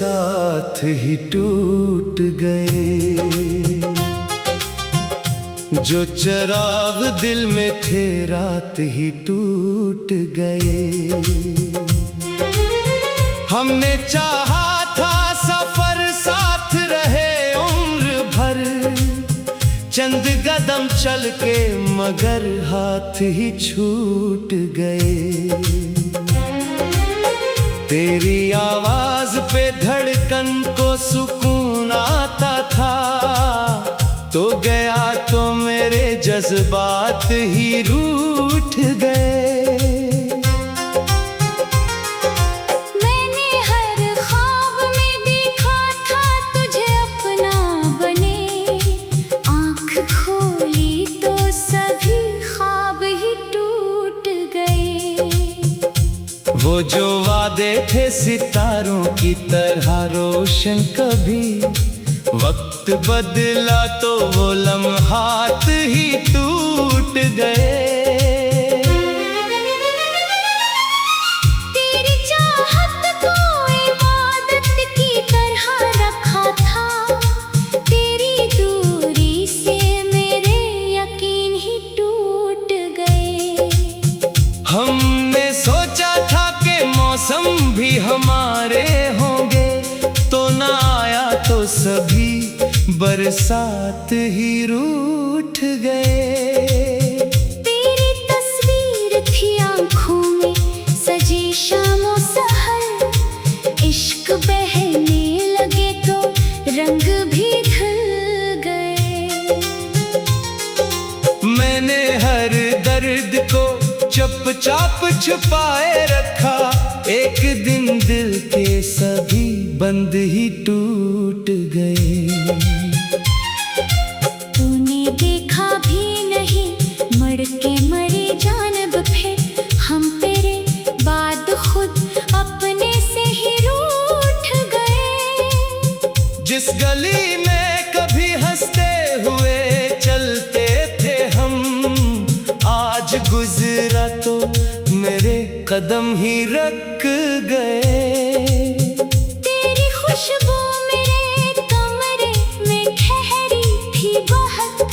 साथ ही टूट गए। जो चिराग दिल में थे रात ही टूट गए। हमने चाहा था सफर साथ रहे उम्र भर, चंद कदम चल के मगर हाथ ही छूट गए। तेरी आवाज पे धड़कन को सुकून आता था, तो गया तो मेरे जज्बात ही रूठ गए। मैंने हर ख्वाब में देखा था तुझे अपना बने, आँख खोली तो सभी ख्वाब ही टूट गए। वो जो वादे थे सितारों की तरह रोशन, कभी वक्त बदला तो वो लम्हात ही टूट गए। तेरी चाहत को इबादत की तरह रखा था, तेरी दूरी से मेरे यकीन ही टूट गए। हमने सोचा था कि मौसम भी हमारे होंगे, तो ना आया तो सभी बरसात ही रूठ गए। तेरी तस्वीर थी आँखों में सजी शामों सहर, इश्क बहने लगे तो रंग भी ढल गए। मैंने हर दर्द को चुपचाप छुपाए रखा, एक दिन दिल के सभी बंद ही टूट गए। तूने देखा भी नहीं मर के मरे जानब, फिर हम तेरे बाद खुद अपने से ही रूठ गए। जिस गली में कभी हंसते हुए चलते थे हम, आज गुजरा तो मेरे कदम ही रख गए। तेरी खुशबू मेरे कमरे में ठहरी थी बहुत,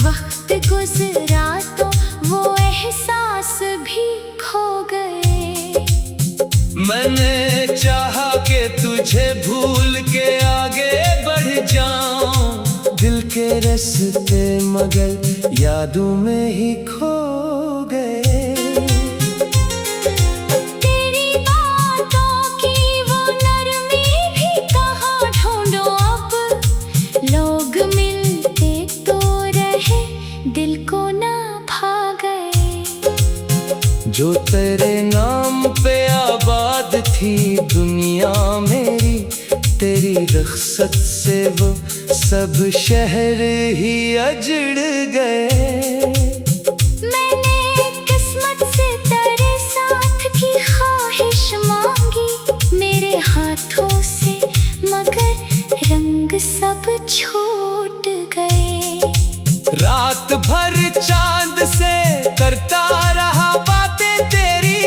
वक्त गुजरा तो वो एहसास भी खो गए। मैंने चाहा कि तुझे भूल के आगे बढ़ जाऊं, दिल के रास्ते मगर यादों में ही खो गए। तेरी बातों की वो नरमी भी कहाँ ढूंढो अब, लोग मिलते तो रहे दिल को ना भा गए। जो तेरे नाम पे आबाद थी दुनिया मेरी, तेरी रुखसत से वो सब शहर ही अजड़ गए। मैंने किस्मत से तेरे साथ की ख्वाहिश मांगी मेरे हाथों से, मगर रंग सब छूट गए। रात भर चांद से करता रहा बातें तेरी,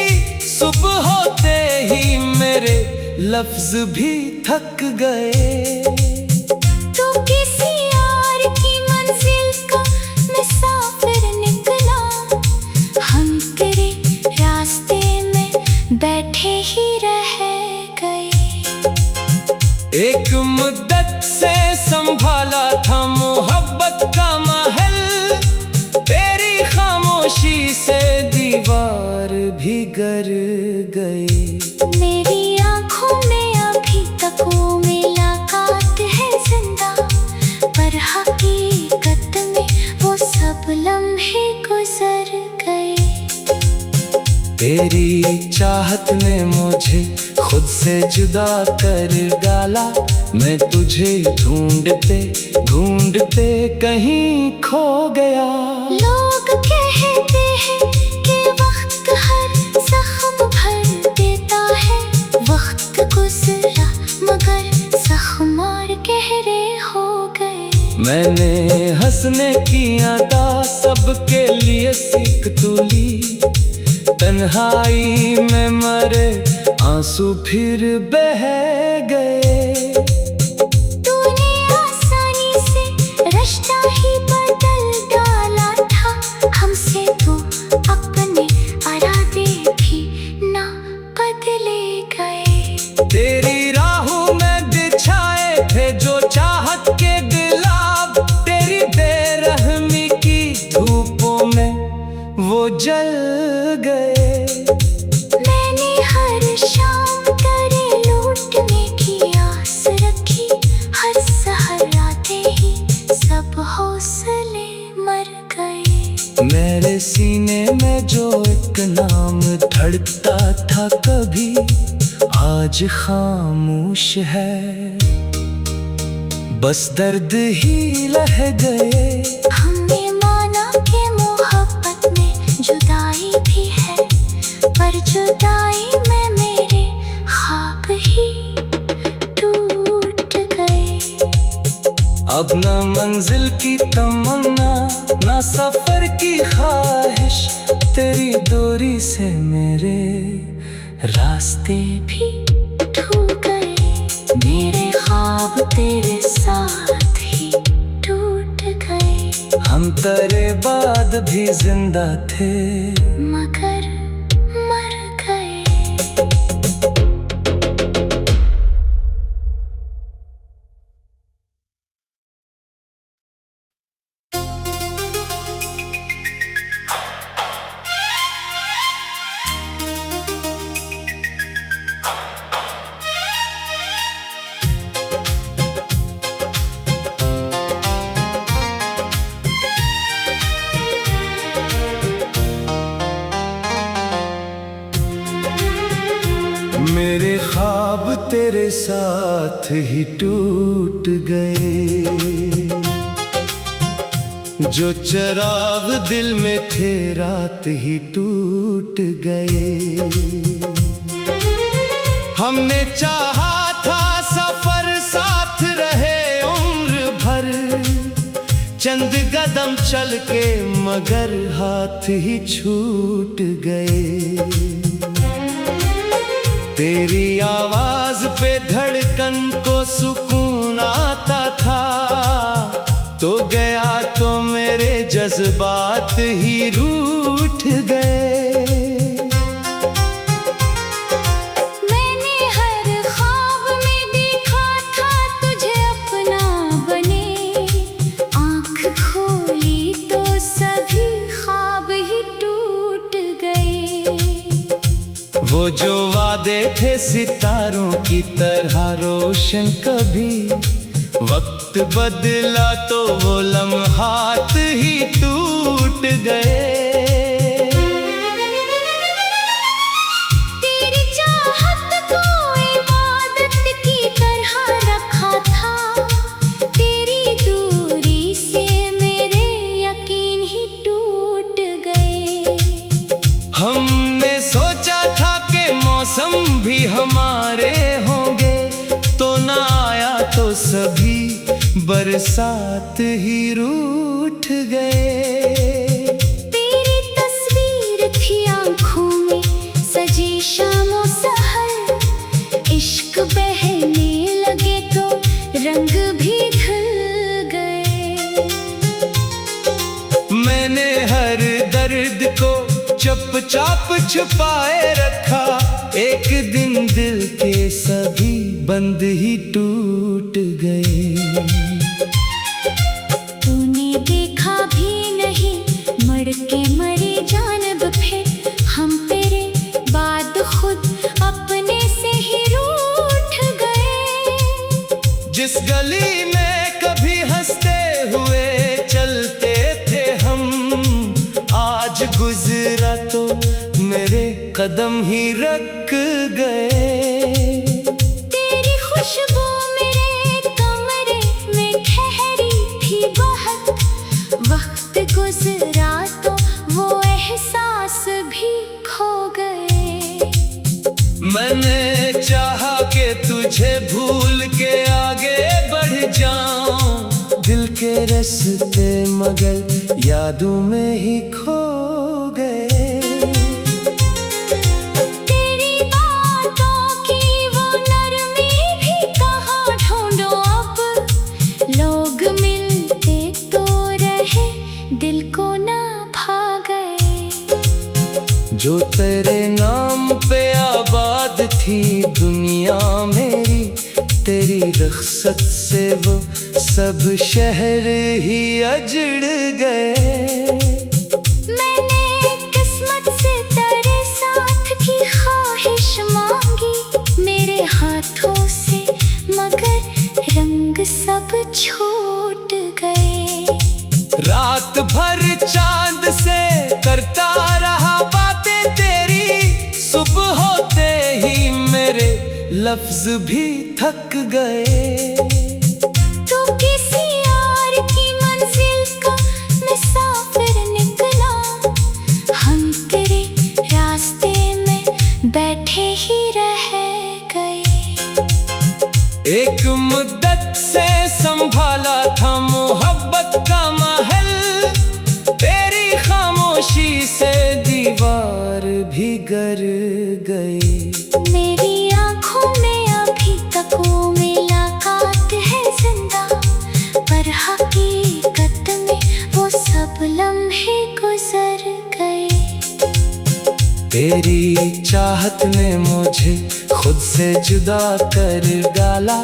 सुबह होते ही मेरे लफ्ज भी थक गए। तू किसी और की मंजिल का मुसाफिर निकला, हम तेरे रास्ते में बैठे ही रह गए। एक मुद्दत से संभाला था मोहब्बत का महल, तेरी खामोशी से दीवार भी गर गए। मेरी आँखों में अभी तक वो मुलाकात है जिंदा, पर हकीकत में वो सब लम्हे गुजर गए। तेरी चाहत ने मुझे खुद से जुदा कर डाला, मैं तुझे ढूंढते ढूंढते कहीं खो गया। लोग कहते हैं कि वक्त हर जख्म भर देता है, वक्त गुजरा मगर जख्म और गहरे हो गए। मैंने हंसने की अदा सबके लिए सीख तू ली, तन्हाई में मरे आंसू फिर बह गए। ही बदल डाला था हमसे, तो अपने इरादे भी ना बदले गए। तेरी राहों में बिछाए थे जो चाहत के गुलाब, तेरी बेरहमी की धूपों में वो जल गए। मैंने हर शाम तेरे लौटने की आस रखी, हर सहर आते ही सब हौसले मर गए। मेरे सीने में जो एक नाम धड़कता था कभी, आज खामोश है, बस दर्द ही लह गए। हमने माना कि मोहब्बत में जुदाई भी है, पर जुदाई में मेरे ख्वाब ही टूट गए। अब न मंजिल की तमन्ना, न सफर की ख्वाहिश, तेरी दूरी से मेरे रास्ते भी टूट गए, मेरे ख्वाब तेरे साथ ही टूट गए। हम तेरे बाद भी जिंदा थे, मगर मर गए। मेरे ख्वाब तेरे साथ ही टूट गए, जो चिराग दिल में थे रात ही टूट गए। हमने चाहा था सफर साथ रहे उम्र भर, चंद कदम चल के मगर हाथ ही छूट गए। तेरी आवाज पे धड़कन को सुकून आता था, तो गया तो मेरे जज्बात ही रूठ गए। मैंने हर ख्वाब में देखा था तुझे अपना बने, आँख खोली तो सभी ख्वाब ही टूट गए। वो जो वादे थे सितारों की तरह रोशन, कभी वक्त बदला तो वो लम्हात ही टूट गए। तेरी चाहत को इबादत की तरह रखा था, तेरी दूरी से मेरे यकीन ही टूट गए। हमने सोचा था कि मौसम भी हमारे होंगे, तो ना आया तो सभी बरसात ही रूठ गए। तेरी तस्वीर थी आँखों में सजी शामों सहर, इश्क बहने लगे तो रंग भी ढल गए। मैंने हर दर्द को चुपचाप छुपाए रखा, एक दिन दिल के सभी बंद ही टूट गए। तूने देखा भी नहीं मर के मरे जानब, फिर हम तेरे बाद खुद अपने से ही रूठ गए। जिस गली में कभी हंसते हुए चलते थे हम, आज गुजरा तो मेरे कदम ही रख गए। तेरी खुशबू मेरे कमरे में ठहरी थी बहुत, वक्त गुजरा तो वो एहसास भी खो गए। मैंने चाहा कि तुझे भूल के आगे बढ़ जाऊं, दिल के रास्ते मगर यादों में ही खो गए। तेरी बातों की वो नरमी भी कहाँ ढूंढो अब, लोग मिलते तो दिल को ना भा गए। जो तेरे नाम पे आबाद थी दुनिया मेरी, तेरी रख़्सत से वो सब शहर ही अजड़ गए। मैंने किस्मत से तेरे साथ की ख्वाहिश मांगी मेरे हाथों से, मगर रंग सब छूट गए। रात भर चांद से करता रहा बातें तेरी, सुबह होते ही मेरे लफ्ज भी थक गए। तू किसी और की मंजिल का मुसाफिर निकला, हम तेरे रास्ते में बैठे ही रह गए। एक मुद्दत से संभाला था मोहब्बत का महल, तेरी खामोशी से दीवार भी गर गई। मेरी आँखों में अभी तक वो मुलाकात है जिंदा, पर हकीकत में वो सब लम्हे गुजर गए। तेरी चाहत ने मुझे खुद से जुदा कर डाला,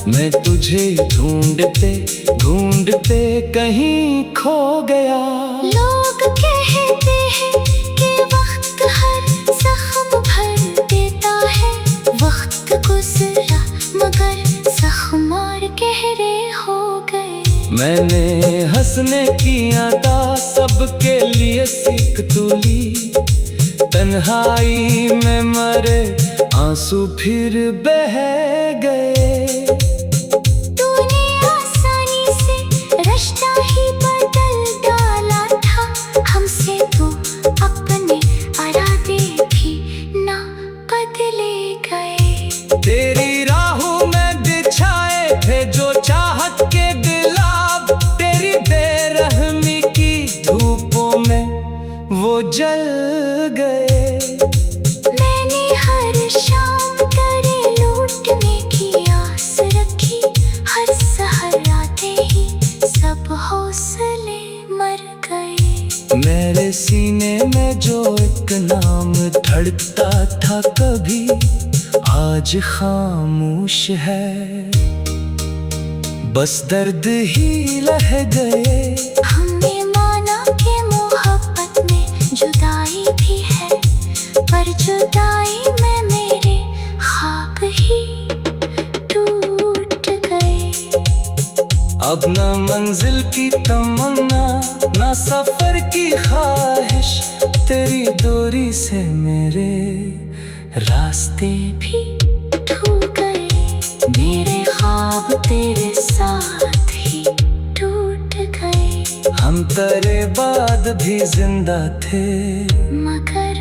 मैं तुझे ढूंढते ढूंढते कहीं खो गया। लोग कहते हैं कि वक्त हर जख्म भर देता है, वक्त गुजरा मगर जख्म और गहरे हो गए। मैंने हंसने की अदा सबके लिए सीख तू ली, तन्हाई में मरे आंसू फिर बह गए। तूने आसानी से रिश्ता ही बदल डाला था हमसे, तो अपने इरादे भी ना बदले गए। तेरी राहों में बिछाए थे जो चाहत के गुलाब, तेरी बेरहमी की धूपों में वो जल गए। मैंने हर शाम तेरे लौटने की आस रखी, हर सहर आते ही सब हौसले मर गए। मेरे सीने में जो एक नाम धड़कता था कभी, आज खामोश है, बस दर्द ही लह गए। हमने माना कि मोहब्बत में जुदाई भी है, पर जुदाई में मेरे ख्वाब ही टूट गए। अब न मंजिल की तमन्ना न सफर की ख्वाहिश, तेरी दूरी से मेरे रास्ते भी टूट गए। मेरे ख्वाब तेरे साथ ही टूट गए, हम तेरे बाद भी जिंदा थे, मगर